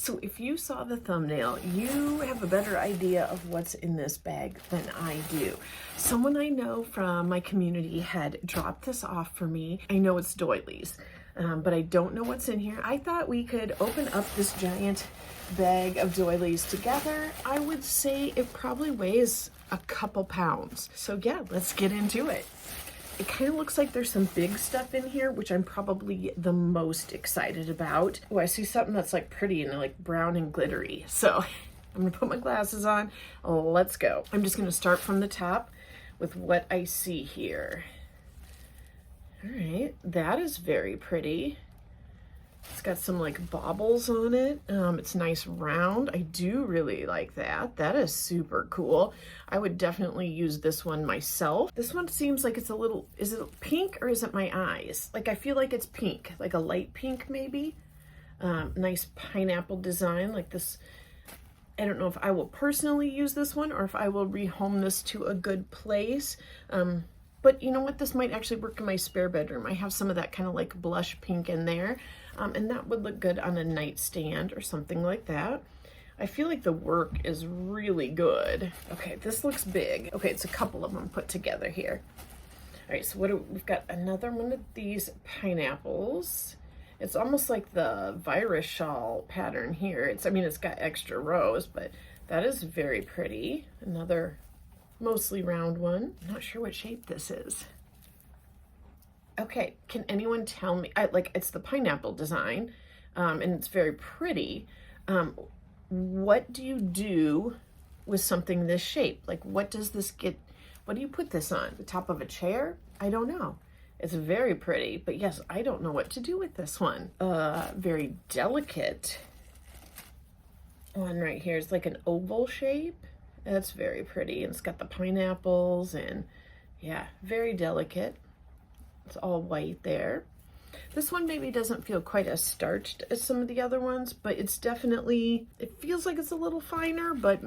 So if you saw the thumbnail, you have a better idea of what's in this bag than I do. Someone I know from my community had dropped this off for me. I know it's doilies, but I don't know what's in here. I thought we could open up this giant bag of doilies together. I would say it probably weighs a couple pounds. So yeah, let's get into it. It kind of looks like there's some big stuff in here, which I'm probably the most excited about. Oh, I see something that's like pretty and like brown and glittery. So I'm gonna put my glasses on. Let's go. I'm just gonna start from the top with what I see here. All right, that is very pretty. It's got some like baubles on it. It's nice round. I do really like that. That is super cool. I would definitely use this one myself. This one seems like it's a little, is it pink or is it my eyes? Like I feel like it's pink, like a light pink maybe. Nice pineapple design like this. I don't know if I will personally use this one or if I will rehome this to a good place. But you know what? This might actually work in my spare bedroom. I have some of that kind of like blush pink in there. And that would look good on a nightstand or something like that. I feel like the work is really good. Okay, this looks big. Okay, it's a couple of them put together here. All right, so we've got another one of these pineapples. It's almost like the virus shawl pattern here. I mean, it's got extra rows, but that is very pretty. Another mostly round one. I'm not sure what shape this is. Okay, can anyone tell me, it's the pineapple design, and it's very pretty. What do you do with something this shape? Like, what does this get, what do you put this on? The top of a chair? I don't know. It's very pretty, but yes, I don't know what to do with this one. Very delicate one right here. It's like an oval shape. That's very pretty, and it's got the pineapples, and yeah, very delicate. It's all white there. This one maybe doesn't feel quite as starched as some of the other ones, but it's definitely, it feels like it's a little finer, but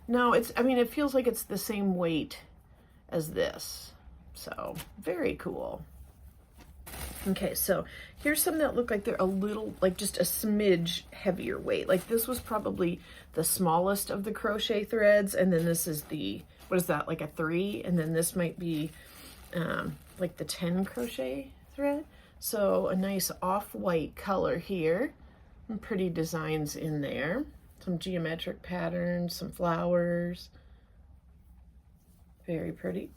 no, I mean, it feels like it's the same weight as this. So very cool. Okay, so here's some that look like they're a little, like just a smidge heavier weight. Like this was probably the smallest of the crochet threads, and then this is the, what is that, like a 3? And then this might be like the 10 crochet thread. So a nice off-white color here, and pretty designs in there. Some geometric patterns, some flowers. Very pretty.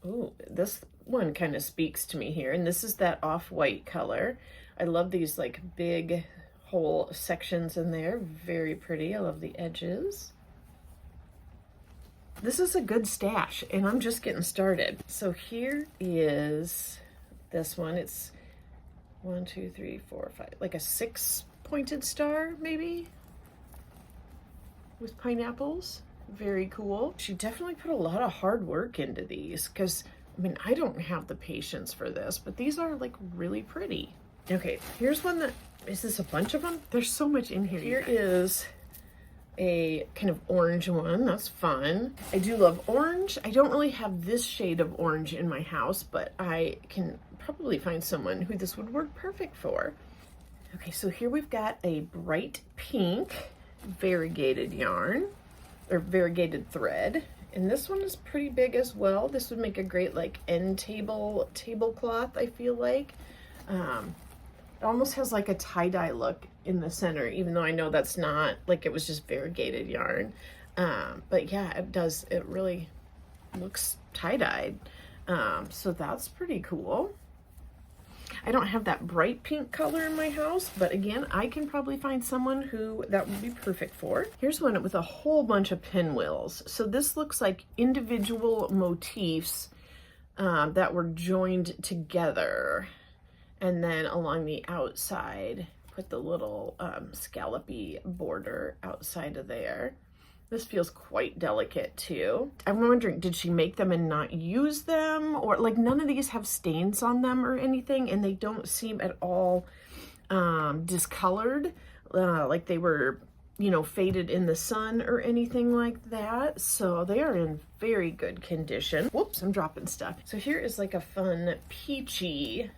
Oh, this one kind of speaks to me here, and this is that off-white color. I love these like big whole sections in there. Very pretty. I love the edges. This is a good stash, and I'm just getting started. So here is this one. It's 1, 2, 3, 4, 5, like a 6-pointed star maybe with pineapples. Very cool. She definitely put a lot of hard work into these, because I mean, I don't have the patience for this, but these are like really pretty. Okay, here's one that, is this a bunch of them? There's so much in here. Here is a kind of orange one. That's fun. I do love orange. I don't really have this shade of orange in my house, but I can probably find someone who this would work perfect for. Okay, so here we've got a bright pink variegated yarn, or variegated thread. And this one is pretty big as well. This would make a great like end tablecloth, I feel like. It almost has like a tie-dye look in the center, even though I know that's not, like it was just variegated yarn. But yeah, it does, it really looks tie-dyed. So that's pretty cool. I don't have that bright pink color in my house, but again, I can probably find someone who that would be perfect for. Here's one with a whole bunch of pinwheels. So this looks like individual motifs that were joined together. And then along the outside, put the little scallopy border outside of there. This feels quite delicate too. I'm wondering, did she make them and not use them? Or like none of these have stains on them or anything, and they don't seem at all discolored, like they were, you know, faded in the sun or anything like that. So they are in very good condition. Whoops, I'm dropping stuff. So here is like a fun peachy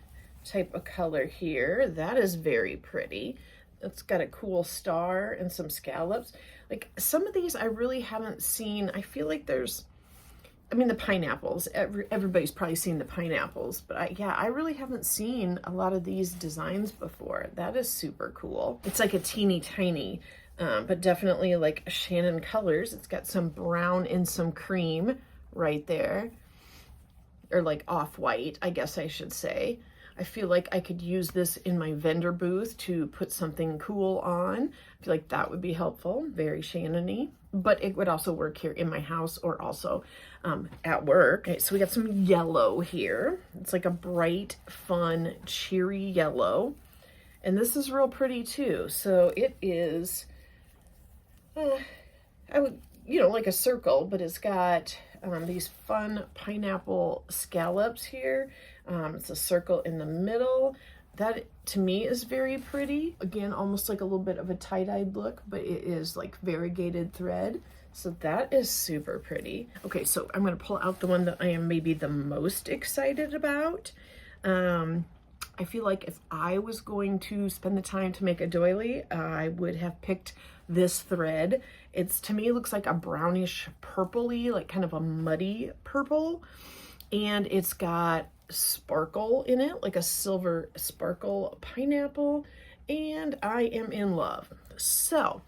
type of color here. That is very pretty. It's got a cool star and some scallops. Like some of these I really haven't seen. I feel like there's, I mean, the pineapples, everybody's probably seen the pineapples, but yeah, I really haven't seen a lot of these designs before. That is super cool. It's like a teeny tiny, but definitely like Shannon colors. It's got some brown and some cream right there, or like off-white, I guess I should say. I feel like I could use this in my vendor booth to put something cool on. I feel like that would be helpful, very Shannon-y, but it would also work here in my house or also at work. Okay, so we got some yellow here. It's like a bright, fun, cheery yellow. And this is real pretty too. So it is, I would, you know, like a circle, but it's got these fun pineapple scallops here. It's a circle in the middle. That to me is very pretty. Again, almost like a little bit of a tie-dyed look, but it is like variegated thread. So that is super pretty. Okay, so I'm gonna pull out the one that I am maybe the most excited about. I feel like if I was going to spend the time to make a doily, I would have picked this thread. It's, to me, looks like a brownish purpley, like kind of a muddy purple. And it's got sparkle in it, like a silver sparkle pineapple. And I am in love. So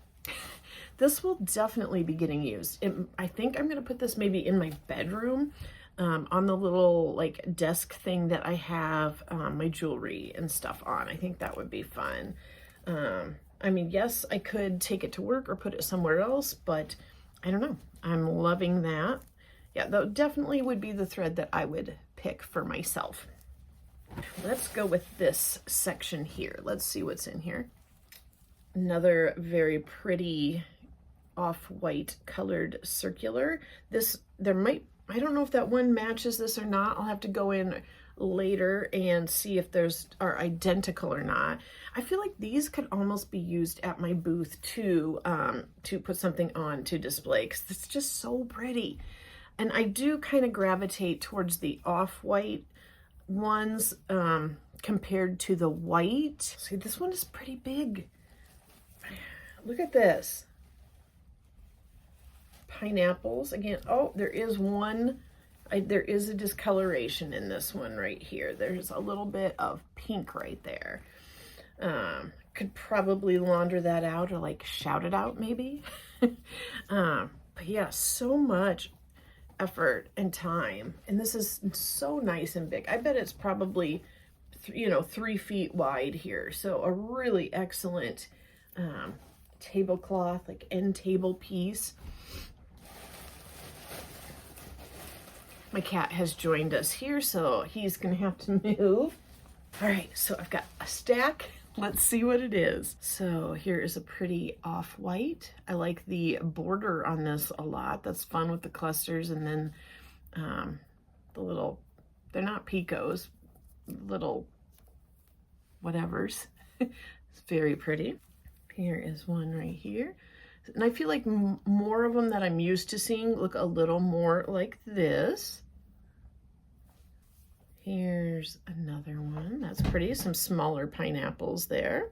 this will definitely be getting used. I think I'm gonna put this maybe in my bedroom. On the little like desk thing that I have my jewelry and stuff on. I think that would be fun. I mean, yes, I could take it to work or put it somewhere else, but I don't know. I'm loving that. Yeah, that definitely would be the thread that I would pick for myself. Let's go with this section here. Let's see what's in here. Another very pretty off-white colored circular. I don't know if that one matches this or not. I'll have to go in later and see if are identical or not. I feel like these could almost be used at my booth too, to put something on to display, because it's just so pretty. And I do kind of gravitate towards the off-white ones compared to the white. See, this one is pretty big. Look at this. Pineapples again. Oh, there is one, there is a discoloration in this one right here. There's a little bit of pink right there. Could probably launder that out or like shout it out maybe. But yeah, so much effort and time, and this is so nice and big. I bet it's probably 3 feet wide here, so a really excellent tablecloth, like end table piece. My cat has joined us here, so he's gonna have to move. All right, so I've got a stack. Let's see what it is. So here is a pretty off-white. I like the border on this a lot. That's fun with the clusters, and then the little, they're not picos, little whatevers. It's very pretty. Here is one right here. And I feel like more of them that I'm used to seeing look a little more like this. Here's another one. That's pretty. Some smaller pineapples there.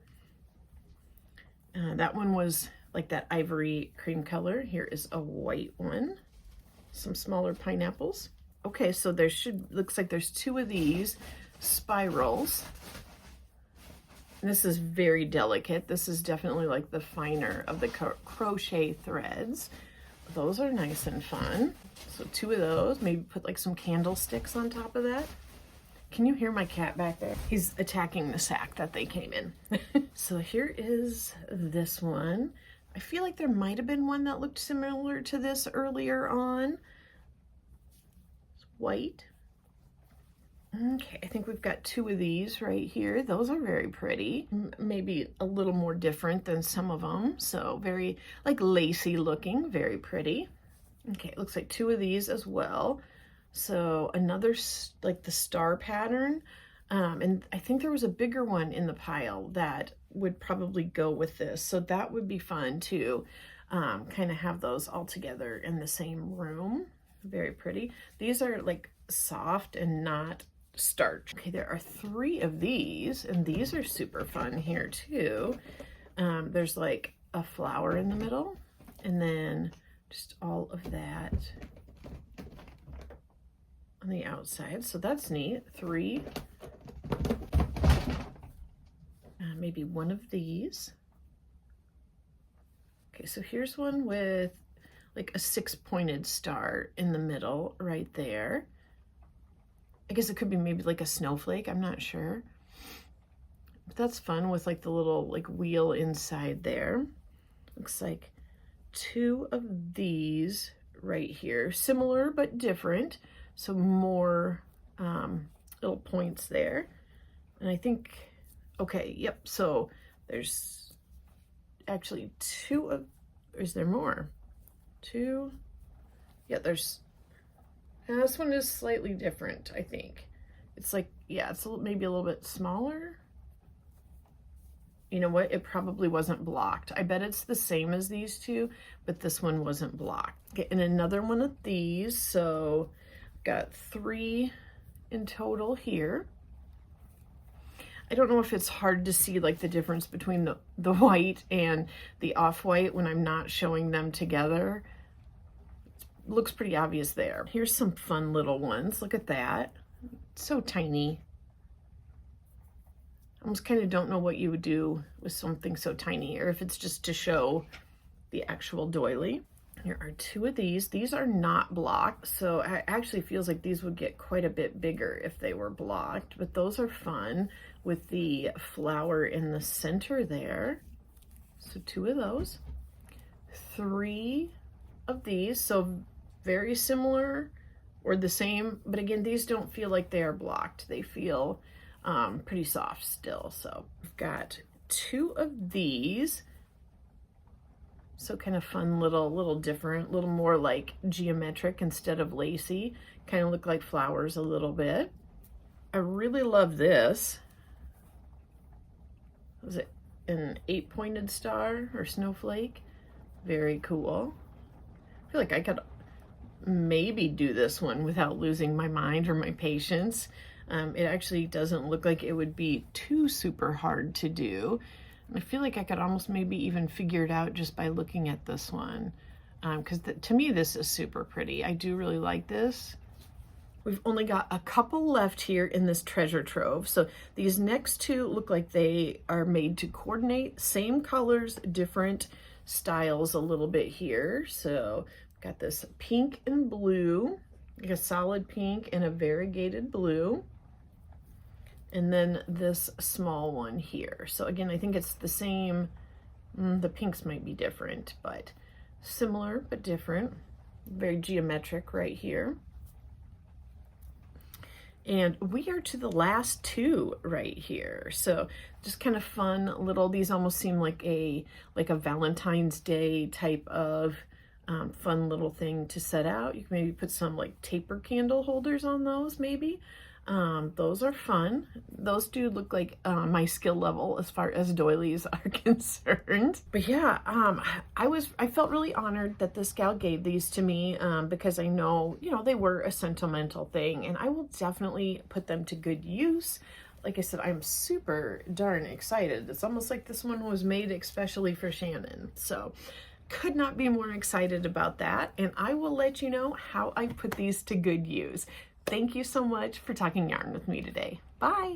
That one was like that ivory cream color. Here is a white one. Some smaller pineapples. Okay, so looks like there's 2 of these spirals. And this is very delicate. This is definitely like the finer of the crochet threads. Those are nice and fun. So 2 of those, maybe put like some candlesticks on top of that. Can you hear my cat back there? He's attacking the sack that they came in. So here is this one. I feel like there might have been one that looked similar to this earlier on. It's white. Okay, I think we've got 2 of these right here. Those are very pretty. Maybe a little more different than some of them. So very like lacy looking, very pretty. Okay, it looks like 2 of these as well. So another like the star pattern. And I think there was a bigger one in the pile that would probably go with this. So that would be fun too. Kind of have those all together in the same room. Very pretty. These are like soft and not starch. Okay, there are 3 of these, and these are super fun here too. There's like a flower in the middle, and then just all of that on the outside. So that's neat. 3. Maybe one of these. Okay, so here's one with like a 6-pointed star in the middle right there. I guess it could be maybe like a snowflake, I'm not sure. But that's fun with like the little like wheel inside there. Looks like 2 of these right here, similar but different. So more little points there. And I think, okay, yep, so there's actually 2 of, is there more? 2, yeah, there's, this one is slightly different, I think. It's like, yeah, it's maybe a little bit smaller. You know what, it probably wasn't blocked. I bet it's the same as these 2, but this one wasn't blocked. Okay, and another one of these, so got 3 in total here. I don't know if it's hard to see like the difference between the white and the off-white when I'm not showing them together. It looks pretty obvious there. Here's some fun little ones. Look at that. It's so tiny. I almost kind of don't know what you would do with something so tiny, or if it's just to show the actual doily. Here are 2 of these. These are not blocked, so it actually feels like these would get quite a bit bigger if they were blocked, but those are fun with the flower in the center there. So 2 of those. 3 of these, so very similar or the same, but again, these don't feel like they are blocked. They feel pretty soft still. So we've got 2 of these. So kind of fun, little different, little more like geometric instead of lacy. Kind of look like flowers a little bit. I really love this. Was it an 8-pointed star or snowflake? Very cool. I feel like I could maybe do this one without losing my mind or my patience. It actually doesn't look like it would be too super hard to do. I feel like I could almost maybe even figure it out just by looking at this one. Because to me, this is super pretty. I do really like this. We've only got a couple left here in this treasure trove. So these next 2 look like they are made to coordinate. Same colors, different styles a little bit here. So got this pink and blue, like a solid pink and a variegated blue. And then this small one here. So again, I think it's the same. The pinks might be different, but similar but different. Very geometric right here. And we are to the last 2 right here. So just kind of fun little, these almost seem like a Valentine's Day type of fun little thing to set out. You can maybe put some like taper candle holders on those maybe. Those are fun. Those do look like my skill level as far as doilies are concerned. But yeah, I felt really honored that this gal gave these to me because I know, you know, they were a sentimental thing, and I will definitely put them to good use. Like I said, I'm super darn excited. It's almost like this one was made especially for Shannon. So could not be more excited about that. And I will let you know how I put these to good use. Thank you so much for talking yarn with me today. Bye.